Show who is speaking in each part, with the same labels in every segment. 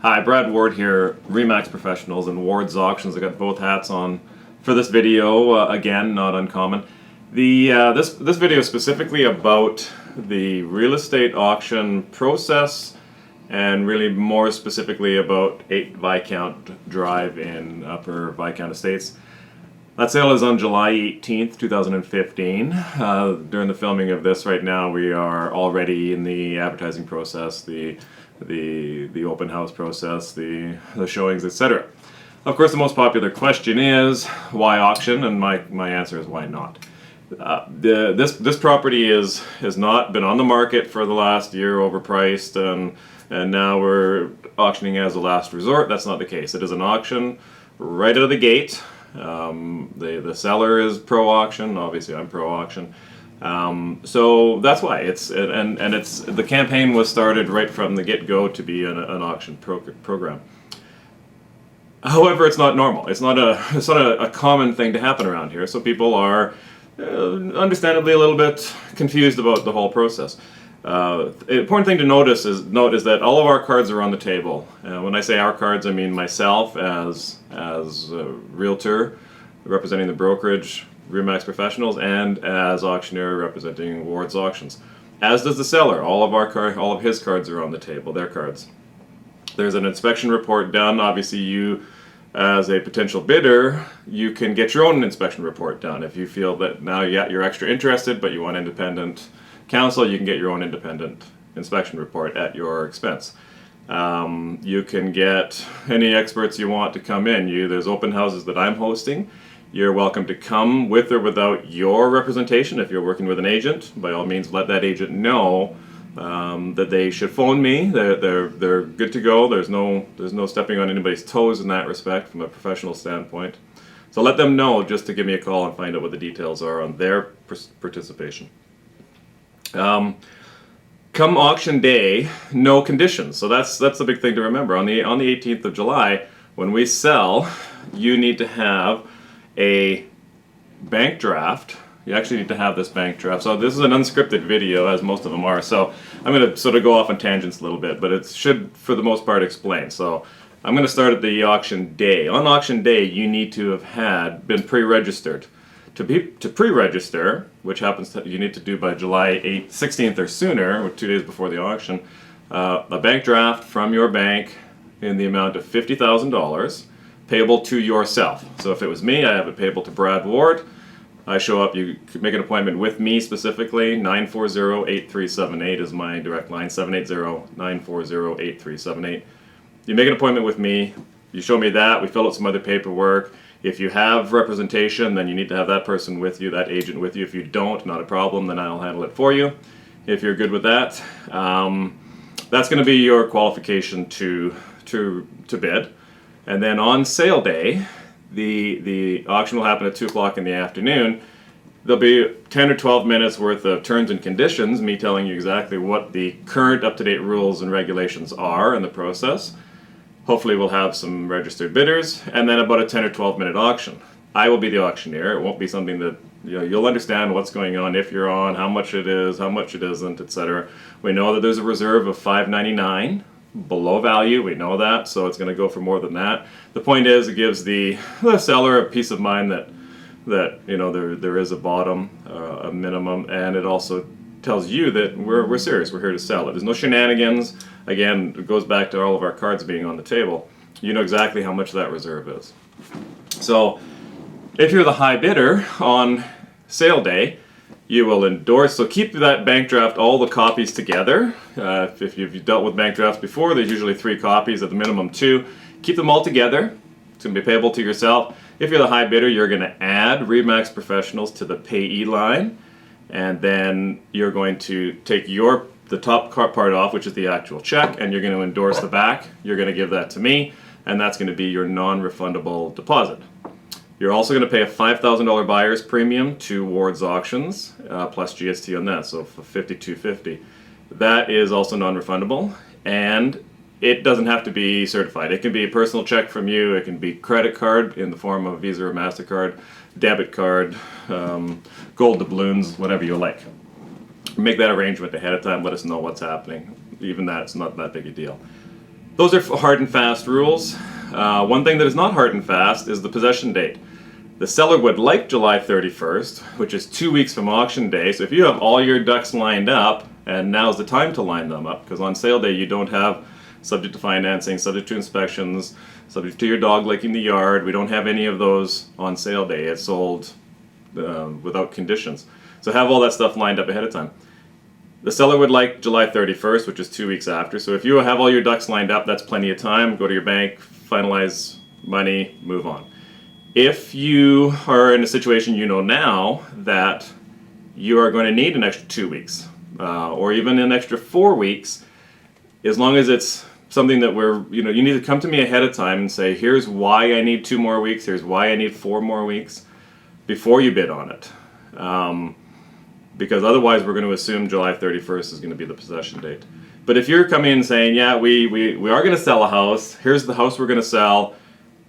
Speaker 1: Hi, Brad Ward here, REMAX Professionals and Ward's Auctions. I got both hats on for this video, again, not uncommon. This video is specifically about the real estate auction process and really more specifically about 8 Viscount Drive in Upper Viscount Estates. That sale is on July 18th, 2015. During the filming of this right now, we are already in the advertising process, the open house process, the showings, etc. Of course, the most popular question is why auction, and my answer is why not. This property has not been on the market for the last year, overpriced, and now we're auctioning as a last resort. That's not the case. It is an auction right out of the gate. The seller is pro-auction. Obviously, I'm pro-auction. So that's why it's the campaign was started right from the get-go to be an auction program. However, it's not normal. It's not a common thing to happen around here. So people are understandably a little bit confused about the whole process. The important thing to note is that all of our cards are on the table. When I say our cards, I mean myself as a realtor representing the brokerage, REMAX Professionals, and as auctioneer representing Ward's Auctions. As does the seller. All of his cards are on the table. Their cards. There's an inspection report done. Obviously, you, as a potential bidder, you can get your own inspection report done. If you feel that now you're extra interested, but you want independent counsel, you can get your own independent inspection report at your expense. You can get any experts you want to come in. There's open houses that I'm hosting. You're welcome to come with or without your representation. If you're working with an agent, by all means let that agent know that they should phone me. They're good to go. There's no stepping on anybody's toes in that respect from a professional standpoint. So let them know just to give me a call and find out what the details are on their participation. Come auction day, no conditions. So that's the big thing to remember. On the 18th of July, when we sell, you need to have a bank draft. You actually need to have this bank draft. So this is an unscripted video, as most of them are. So I'm going to sort of go off on tangents a little bit, but it should, for the most part, explain. So I'm going to start at the auction day. On auction day, you need to have been pre-registered. To pre-register, which you need to do by July 16th or sooner, or 2 days before the auction, a bank draft from your bank in the amount of $50,000 payable to yourself. So if it was me, I have it payable to Brad Ward. I show up, you could make an appointment with me specifically. 940-8378 is my direct line, 780-940-8378. You make an appointment with me, you show me that, we fill out some other paperwork. If you have representation, then you need to have that person with you, that agent with you. If you don't, not a problem, then I'll handle it for you. If you're good with that, that's going to be your qualification to bid. And then on sale day, the auction will happen at 2 o'clock in the afternoon. There'll be 10 or 12 minutes worth of terms and conditions, me telling you exactly what the current up-to-date rules and regulations are in the process. Hopefully we'll have some registered bidders, and then about a 10 or 12 minute auction. I will be the auctioneer. It won't be something that you'll understand what's going on, if you're on, how much it is, how much it isn't, etc. We know that there's a reserve of $5.99 below value. We know that, so it's going to go for more than that. The point is, it gives the seller a peace of mind that there is a bottom, a minimum, and it also tells you that we're serious. We're here to sell it. There's no shenanigans. Again, it goes back to all of our cards being on the table. You know exactly how much that reserve is. So if you're the high bidder on sale day, you will endorse. So keep that bank draft, all the copies together. If you've dealt with bank drafts before, there's usually 3 copies, at the minimum 2. Keep them all together. It's going to be payable to yourself. If you're the high bidder, you're going to add REMAX Professionals to the payee line. And then you're going to take the top part off, which is the actual check, and you're going to endorse the back. You're going to give that to me, and that's going to be your non-refundable deposit. You're also going to pay a $5,000 buyer's premium to Ward's Auctions, plus GST on that, so for $5,250. That is also non-refundable, and it doesn't have to be certified. It can be a personal check from you. It can be credit card in the form of Visa or MasterCard, debit card, gold doubloons, whatever you like. Make that arrangement ahead of time. Let us know what's happening. Even that, it's not that big a deal. Those are hard and fast rules. One thing that is not hard and fast is the possession date. The seller would like July 31st, which is 2 weeks from auction day. So if you have all your ducks lined up, and now's the time to line them up, because on sale day you don't have subject to financing, subject to inspections, subject to your dog licking the yard. We don't have any of those on sale day. It's sold without conditions. So have all that stuff lined up ahead of time. The seller would like July 31st, which is 2 weeks after. So if you have all your ducks lined up, that's plenty of time. Go to your bank, finalize money, move on. If you are in a situation you know now that you are going to need an extra 2 weeks, or even an extra 4 weeks, as long as it's something that you need to come to me ahead of time and say, here's why I need 2 more weeks, here's why I need 4 more weeks, before you bid on it. Because otherwise we're going to assume July 31st is going to be the possession date. But if you're coming in saying, yeah, we are going to sell a house, here's the house we're going to sell,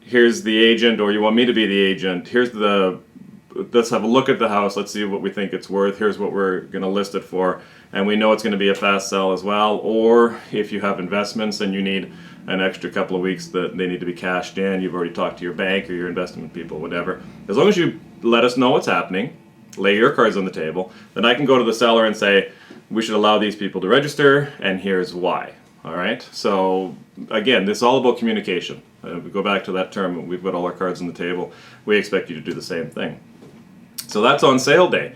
Speaker 1: here's the agent, or you want me to be the agent, let's have a look at the house, let's see what we think it's worth, here's what we're going to list it for, and we know it's going to be a fast sell as well. Or if you have investments and you need an extra couple of weeks that they need to be cashed in, you've already talked to your bank or your investment people, whatever. As long as you let us know what's happening, lay your cards on the table, then I can go to the seller and say, we should allow these people to register, and here's why. All right? So again, this is all about communication. We go back to that term, we've got all our cards on the table. We expect you to do the same thing. So that's on sale day.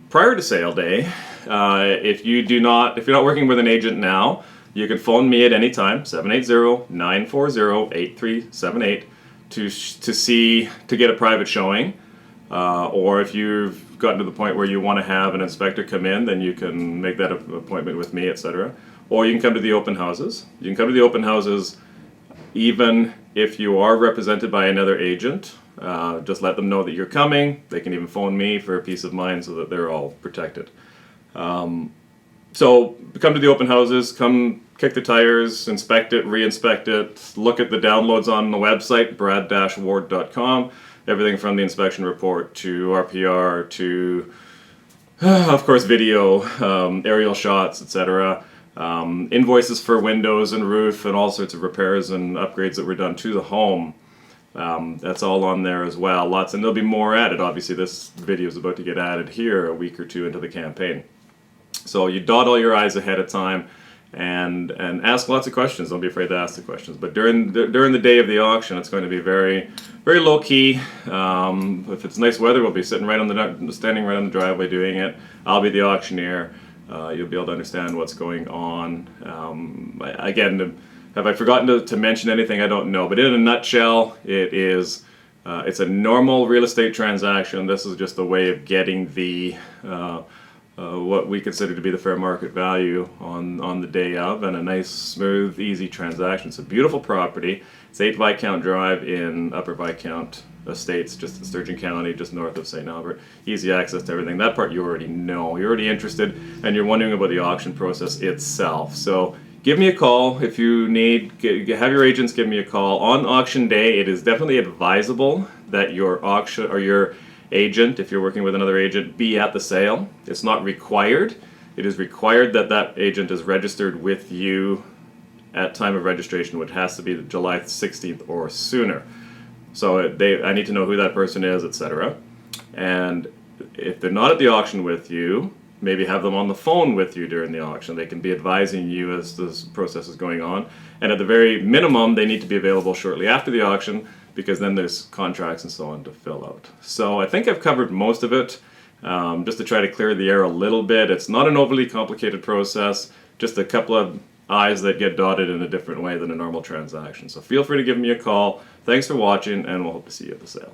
Speaker 1: Prior to sale day, if you're not working with an agent now, you can phone me at any time, 780-940-8378, to get a private showing. Or if you've gotten to the point where you want to have an inspector come in, then you can make that appointment with me, etc. Or you can come to the open houses. You can come to the open houses even if you are represented by another agent. Just let them know that you're coming. They can even phone me for a peace of mind so that they're all protected. So come to the open houses, come kick the tires, inspect it, re-inspect it, look at the downloads on the website, brad-ward.com. Everything from the inspection report to RPR to, of course, video, aerial shots, etc. Invoices for windows and roof and all sorts of repairs and upgrades that were done to the home. That's all on there as well. Lots, and there'll be more added. Obviously, this video is about to get added here a week or two into the campaign. So you dot all your I's ahead of time and ask lots of questions. Don't be afraid to ask the questions. But during the day of the auction, it's going to be very, very low key. If it's nice weather, we'll be sitting standing right on the driveway doing it. I'll be the auctioneer. You'll be able to understand what's going on. Again, have I forgotten to mention anything? I don't know. But in a nutshell, it's a normal real estate transaction. This is just a way of getting the what we consider to be the fair market value on the day of, and a nice, smooth, easy transaction. It's a beautiful property. It's 8 Viscount Drive in Upper Viscount Estates, just in Sturgeon County, just north of St. Albert. Easy access to everything. That part you already know. You're already interested, and you're wondering about the auction process itself. So give me a call if you need. Have your agents give me a call. On auction day, it is definitely advisable that your auction or your agent, if you're working with another agent, be at the sale. It's not required. It is required that that agent is registered with you at time of registration, which has to be July 16th or sooner. So I need to know who that person is, etc. And if they're not at the auction with you, maybe have them on the phone with you during the auction. They can be advising you as this process is going on. And at the very minimum, they need to be available shortly after the auction, because then there's contracts and so on to fill out. So I think I've covered most of it, just to try to clear the air a little bit. It's not an overly complicated process, just a couple of I's that get dotted in a different way than a normal transaction. So feel free to give me a call. Thanks for watching, and we'll hope to see you at the sale.